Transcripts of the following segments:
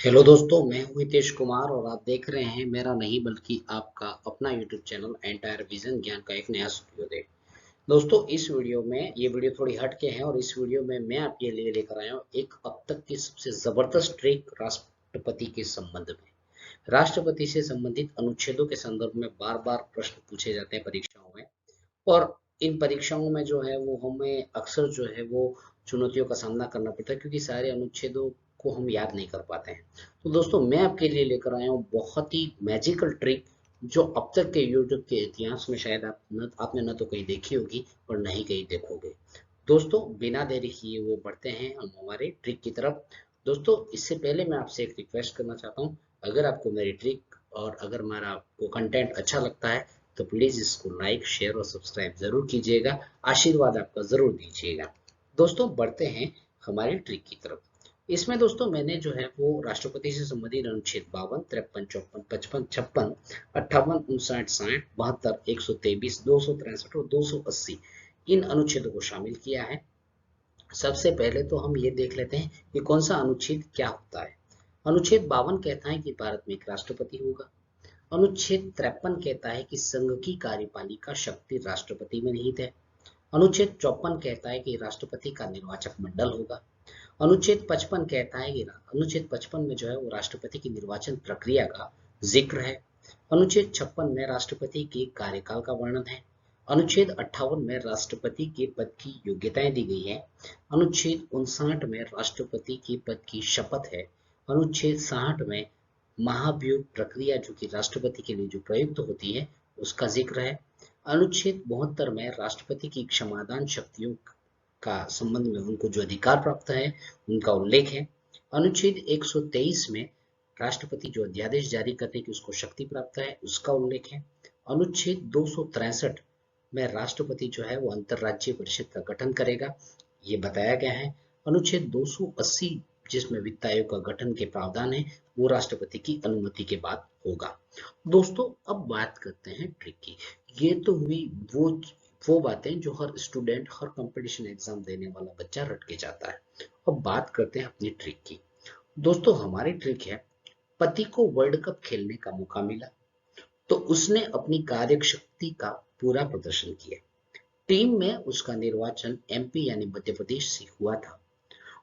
Hello दोस्तों, मैं हूं हितेश कुमार और आप देख रहे हैं मेरा नहीं बल्कि आपका अपना यूट्यूब चैनल एंटायर विजन ज्ञान का एक नया सूर्योदय। दोस्तों, इस वीडियो में ये वीडियो थोड़ी हट के है और इस वीडियो में मैं आपके लिए लेकर आया हूँ एक अब तक की सबसे जबरदस्त ट्रिक राष्ट्रपति के संबंध में। राष्ट्रपति से संबंधित अनुच्छेदों के संदर्भ में बार बार प्रश्न पूछे जाते हैं परीक्षाओं में। और इन परीक्षाओं में जो है वो हमें अक्सर जो है वो चुनौतियों का सामना करना पड़ता है, क्योंकि सारे अनुच्छेदों को हम याद नहीं कर पाते हैं। तो दोस्तों, मैं आपके लिए लेकर आया हूँ बहुत ही मैजिकल ट्रिक, जो अब तक के यूट्यूब के इतिहास में शायद आपने न तो कहीं देखी होगी और न ही कहीं देखोगे। दोस्तों, बिना देरी किए हुए बढ़ते हैं हम हमारे ट्रिक की तरफ। दोस्तों, इससे पहले मैं आपसे एक रिक्वेस्ट करना चाहता हूँ। अगर आपको मेरी ट्रिक और अगर मेरा आपको कंटेंट अच्छा लगता है तो प्लीज इसको लाइक शेयर और सब्सक्राइब जरूर कीजिएगा। आशीर्वाद आपका जरूर दीजिएगा। दोस्तों, बढ़ते हैं हमारे ट्रिक की तरफ। इसमें दोस्तों मैंने जो है वो राष्ट्रपति से संबंधित अनुच्छेद 52, 53, 54, 55, 56, 58, 59, 60, 72, 123, 263 और 280 इन अनुच्छेदों को शामिल किया है। सबसे पहले तो हम ये देख लेते हैं कि कौन सा अनुच्छेद क्या होता है। अनुच्छेद 52 कहता है कि भारत में एक राष्ट्रपति होगा। अनुच्छेद 53 कहता है कि संघ की कार्यपालिका शक्ति राष्ट्रपति में निहित है। अनुच्छेद 54 कहता है कि राष्ट्रपति का निर्वाचक मंडल होगा। अनुच्छेद 55 कहता है कि अनुच्छेद 55 में जो है वो राष्ट्रपति की निर्वाचन प्रक्रिया का जिक्र है। अनुच्छेद 56 में राष्ट्रपति के कार्यकाल का वर्णन है। अनुच्छेद 58 में राष्ट्रपति के पद की योग्यताएं दी गई है। अनुच्छेद 59 में राष्ट्रपति के पद की शपथ है। अनुच्छेद 60 में महाभियोग प्रक्रिया जो कि राष्ट्रपति के लिए जो प्रयुक्त होती है उसका जिक्र है। अनुच्छेद 72 में राष्ट्रपति की क्षमादान शक्तियों का संबंध में उनको जो अधिकार प्राप्त है उनका उल्लेख है। अनुच्छेद 123 में राष्ट्रपति जो अध्यादेश जारी करने की उसको शक्ति प्राप्त है उसका उल्लेख है। अनुच्छेद 263 में राष्ट्रपति जो है वो अंतरराज्यीय परिषद का गठन करेगा, ये बताया गया है। अनुच्छेद 280 जिसमें वित्त आयोग का गठन के प्रावधान है वो राष्ट्रपति की अनुमति के बाद होगा। दोस्तों, अब बात करते हैं ट्रिक की। ये तो हुई वो बातें जो हर स्टूडेंट हर कंपटीशन एग्जाम देने वाला बच्चा रट के जाता है। अब बात करते हैं अपनी ट्रिक की। दोस्तों, हमारी ट्रिक है, पति को वर्ल्ड कप खेलने का मौका मिला तो उसने अपनी कार्यशक्ति का पूरा प्रदर्शन किया। टीम में उसका निर्वाचन एमपी यानी मध्य प्रदेश से हुआ था।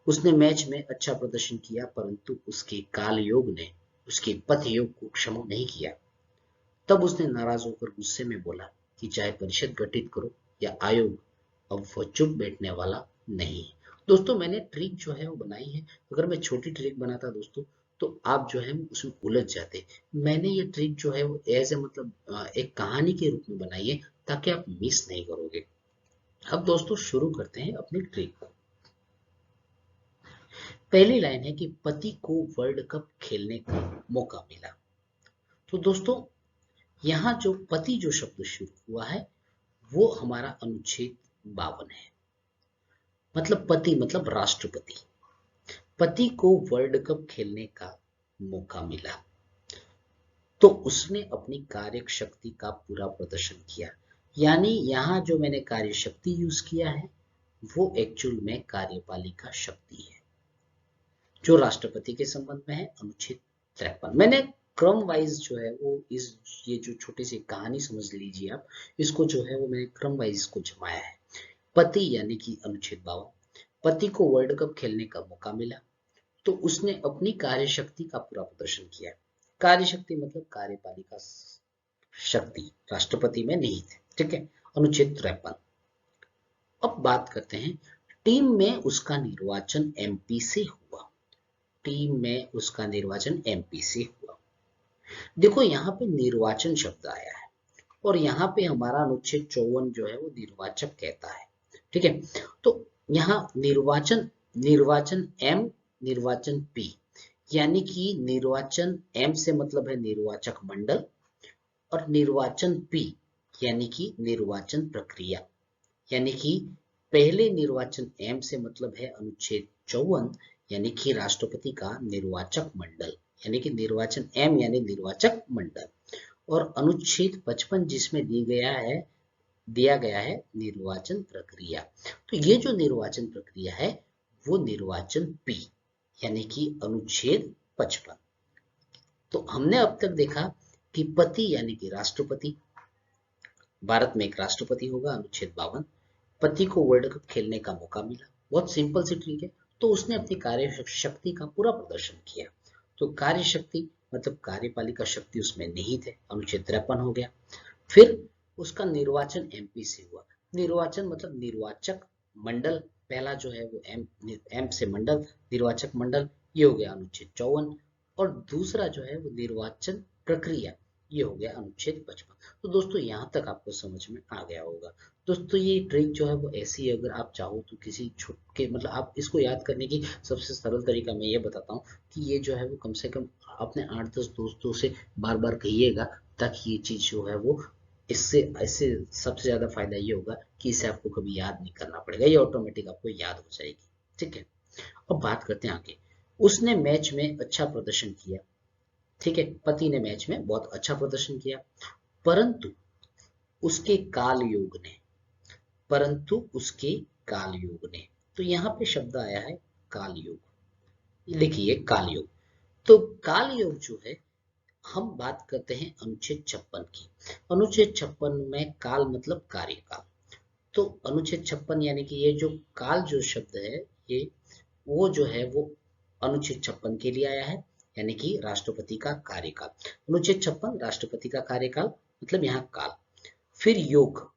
उसने मैच में अच्छा प्रदर्शन किया, परंतु उसके काल योग ने उसके पथ योग को क्षमा नहीं किया। तब उसने नाराज होकर गुस्से में बोला कि चाहे परिषद गठित करो या आयोग, अब वो चुप बैठने वाला नहीं है। दोस्तों, मैंने ट्रिक जो है वो बनाई है। अगर मैं छोटी ट्रिक बनाता दोस्तों तो आप जो है उसमें उलझ जाते। मैंने ये ट्रिक जो है वो एज ए मतलब एक कहानी के रूप में बनाई है ताकि आप मिस नहीं करोगे। अब दोस्तों शुरू करते हैं अपनी ट्रिक को। पहली लाइन है कि पति को वर्ल्ड कप खेलने का मौका मिला। तो दोस्तों, यहाँ जो पति जो शब्द शुरू हुआ है वो हमारा अनुच्छेद 52 है। मतलब पति मतलब राष्ट्रपति। पति को वर्ल्ड कप खेलने का मौका मिला तो उसने अपनी कार्य शक्ति का पूरा प्रदर्शन किया। यानी यहाँ जो मैंने कार्य शक्ति यूज किया है वो एक्चुअल में कार्यपालिका शक्ति है जो राष्ट्रपति के संबंध में है। अनुच्छेद 53 मैंने क्रम वाइज जो है वो इस ये जो छोटी सी कहानी समझ लीजिए आप, इसको जो है वो मैंने क्रम वाइज इसको जमाया है। पति यानी कि अनुच्छेद 52, पति को वर्ल्ड कप खेलने का मौका मिला तो उसने अपनी कार्यशक्ति का पूरा प्रदर्शन किया। कार्यशक्ति मतलब कार्यपालिका शक्ति राष्ट्रपति में निहित है, ठीक है। अनुच्छेद 53। अब बात करते हैं, टीम में उसका निर्वाचन एमपी से हुआ। टीम में उसका निर्वाचन एमपी से हुआ। देखो, यहाँ पे निर्वाचन शब्द आया है और यहाँ पे हमारा अनुच्छेद 54 जो है वो निर्वाचक कहता है, ठीक है। तो यहाँ निर्वाचन, निर्वाचन एम, निर्वाचन पी, यानी कि निर्वाचन एम से मतलब है निर्वाचक मंडल और निर्वाचन पी यानी कि निर्वाचन प्रक्रिया। यानी कि पहले निर्वाचन एम से मतलब है अनुच्छेद 54 यानी कि राष्ट्रपति का निर्वाचक मंडल, यानी कि निर्वाचन एम यानी निर्वाचक मंडल, और अनुच्छेद 55 जिसमें दिया गया है निर्वाचन प्रक्रिया। तो ये जो निर्वाचन प्रक्रिया है वो निर्वाचन पी यानी कि अनुच्छेद 55। तो हमने अब तक देखा कि पति यानी कि राष्ट्रपति, भारत में एक राष्ट्रपति होगा, अनुच्छेद 52। पति को वर्ल्ड कप खेलने का मौका मिला, बहुत सिंपल सी ट्रिक है। तो उसने अपनी कार्य शक्ति का पूरा प्रदर्शन किया। तो कार्य शक्ति मतलब कार्यपालिका शक्ति उसमें निहित है, अनुच्छेद 53 हो गया। फिर उसका निर्वाचन एमपी से हुआ। निर्वाचन मतलब निर्वाचक मंडल, पहला जो है वो एम से मंडल, निर्वाचक मंडल, ये हो गया अनुच्छेद 54। और दूसरा जो है वो निर्वाचन प्रक्रिया, ये हो गया अनुच्छेद 55। तो दोस्तों यहाँ तक आपको समझ में आ गया होगा। दोस्तों ये ट्रिक जो है वो ऐसी है, अगर आप चाहो तो किसी छुटके मतलब आप इसको याद करने की सबसे सरल तरीका मैं ये बताता हूँ कि ये जो है वो कम से कम अपने 8-10 दोस्तों से बार बार कहिएगा, ताकि ये चीज जो है वो इससे इससे सबसे ज्यादा फायदा ये होगा कि इसे आपको कभी याद नहीं करना पड़ेगा, ये ऑटोमेटिक आपको याद हो जाएगी। ठीक है, अब बात करते हैं आगे। उसने मैच में अच्छा प्रदर्शन किया। ठीक है, पति ने मैच में बहुत अच्छा प्रदर्शन किया, परंतु उसके काल योग ने, परंतु उसके काल योग ने, तो यहाँ पे शब्द आया है काल योग। लिखिए काल योग। तो काल योग जो है, हम बात करते हैं अनुच्छेद 56 की। अनुच्छेद 56 में काल मतलब कार्यकाल। तो अनुच्छेद 56 यानी कि ये जो काल जो शब्द है, ये वो जो है वो अनुच्छेद 56 के लिए आया है, यानी कि राष्ट्रपति का कार्यकाल। अनुच्छेद 56 राष्ट्रपति का कार्यकाल मतलब यहाँ काल। फिर योग,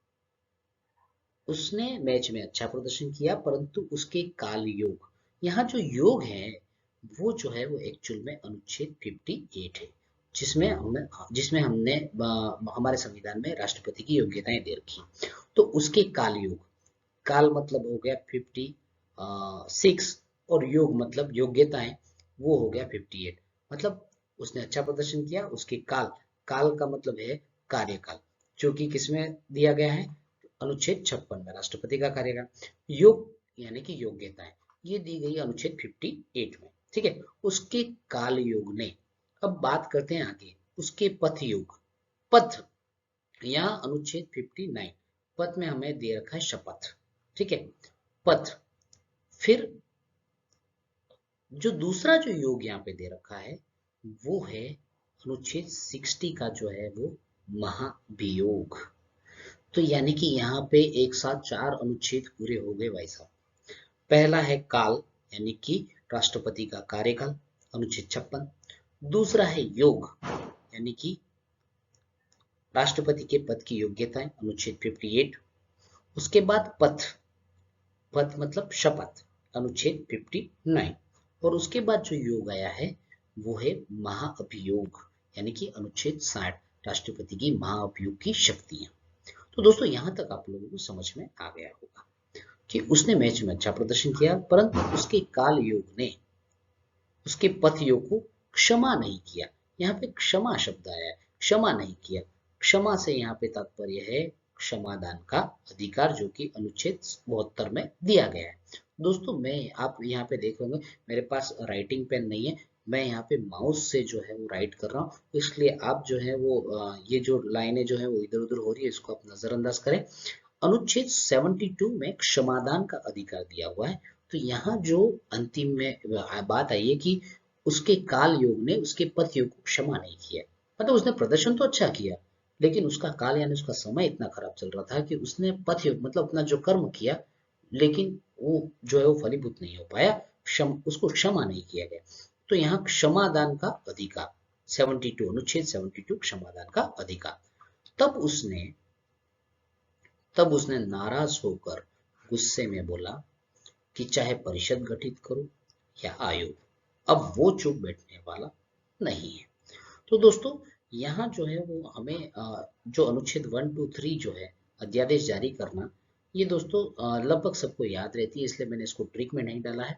उसने मैच में अच्छा प्रदर्शन किया परंतु उसके काल योग, यहाँ जो योग है वो जो है वो एक्चुअल में अनुच्छेद 58 है, जिसमें हमने हमारे संविधान में राष्ट्रपति की योग्यताएं दे रखी। तो उसके काल योग, काल मतलब हो गया 56 और योग मतलब योग्यताएं, वो हो गया 58। मतलब उसने अच्छा प्रदर्शन किया, उसके काल, काल का मतलब है कार्यकाल, जो कि किसमें दिया गया है, अनुच्छेद 56 में राष्ट्रपति का कार्यकाल। योग यानी कि योग्यताएं, ये दी गई अनुच्छेद 58 में। ठीक है, उसके काल योग ने, अब बात करते हैं आगे उसके पथ योग। पथ, यहाँ अनुच्छेद 59, पथ में हमें दे रखा है शपथ। ठीक है, पथ। फिर जो दूसरा जो योग यहाँ पे दे रखा है वो है अनुच्छेद 60 का जो है वो महाभियोग। तो यानी कि यहाँ पे एक साथ 4 अनुच्छेद पूरे हो गए भाई साहब। पहला है काल यानी कि राष्ट्रपति का कार्यकाल, अनुच्छेद 56। दूसरा है योग यानी कि राष्ट्रपति के पद की योग्यताएं, अनुच्छेद 58। उसके बाद पथ, पथ मतलब शपथ, अनुच्छेद 59। और उसके बाद जो योग आया है वो है महाअभियोग यानी कि अनुच्छेद 60, राष्ट्रपति की महाअभियोग की शक्तियां। तो दोस्तों यहाँ तक आप लोगों को समझ में आ गया होगा कि उसने मैच में अच्छा प्रदर्शन किया परंतु उसके काल योग ने उसके पथ योग को क्षमा नहीं किया। यहाँ पे क्षमा शब्द आया है, क्षमा नहीं किया। क्षमा से यहाँ पे तात्पर्य है क्षमादान का अधिकार, जो कि अनुच्छेद 72 में दिया गया है। दोस्तों मैं, आप यहाँ पे देख होंगे मेरे पास राइटिंग पेन नहीं है, मैं यहाँ पे माउस से जो है वो राइट कर रहा हूँ, इसलिए आप जो है वो ये जो लाइनें जो है वो इधर उधर हो रही है, इसको आप नजरअंदाज करें। अनुच्छेद 72 में क्षमादान का अधिकार दिया हुआ है। तो यहाँ जो अंतिम में बात आई है कि उसके काल योग ने उसके पथ योग को क्षमा नहीं किया, मतलब उसने प्रदर्शन तो अच्छा किया लेकिन उसका काल यानी उसका समय इतना खराब चल रहा था कि उसने पथ योग मतलब अपना जो कर्म किया लेकिन वो जो है वो फलीभूत नहीं हो पाया, उसको क्षमा नहीं किया गया। तो यहाँ क्षमादान का अधिकार 72, अनुच्छेद 72 क्षमादान का अधिकार। तब उसने तब उसने नाराज होकर गुस्से में बोला कि चाहे परिषद गठित करो या आयोग, अब वो चुप बैठने वाला नहीं है। तो दोस्तों यहाँ जो है वो हमें जो अनुच्छेद 1, 2, 3 जो है अध्यादेश जारी करना, ये दोस्तों लगभग सबको याद रहती है, इसलिए मैंने इसको ट्रिक में नहीं डाला है।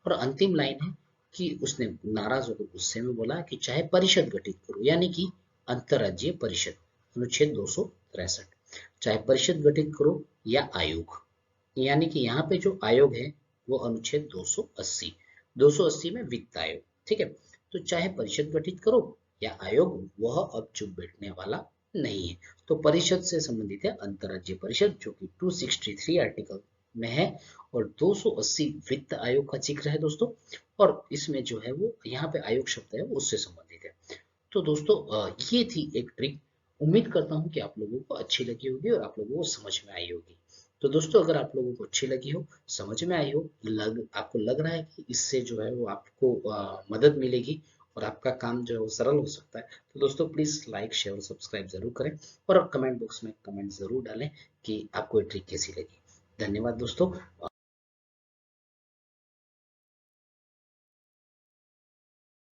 और अंतिम लाइन है कि उसने नाराज होकर गुस्से में बोला कि चाहे परिषद गठित करो, यानी कि अंतर्राज्यीय परिषद, अनुच्छेद 263, चाहे परिषद गठित करो या आयोग, यानी कि यहाँ पे जो आयोग है वो अनुच्छेद 280, 280 में वित्त आयोग। ठीक है, तो चाहे परिषद गठित करो या आयोग, वह अब चुप बैठने वाला नहीं है। तो परिषद से संबंधित है अंतर्राज्यीय परिषद, जो कि 263 आर्टिकल में है, और 280 वित्त आयोग का जिक्र है दोस्तों। और इसमें जो है वो यहाँ पे आयोग शब्द है वो उससे संबंधित है। तो दोस्तों ये थी एक ट्रिक। उम्मीद करता हूँ कि आप लोगों को अच्छी लगी होगी और आप लोगों को समझ में आई होगी। तो दोस्तों अगर आप लोगों को अच्छी लगी हो, समझ में आई हो, आपको लग रहा है कि इससे जो है वो आपको मदद मिलेगी और आपका काम जो है वो सरल हो सकता है, तो दोस्तों प्लीज लाइक शेयर और सब्सक्राइब जरूर करें और कमेंट बॉक्स में कमेंट जरूर डालें कि आपको ये ट्रिक कैसी लगी। धन्यवाद दोस्तों।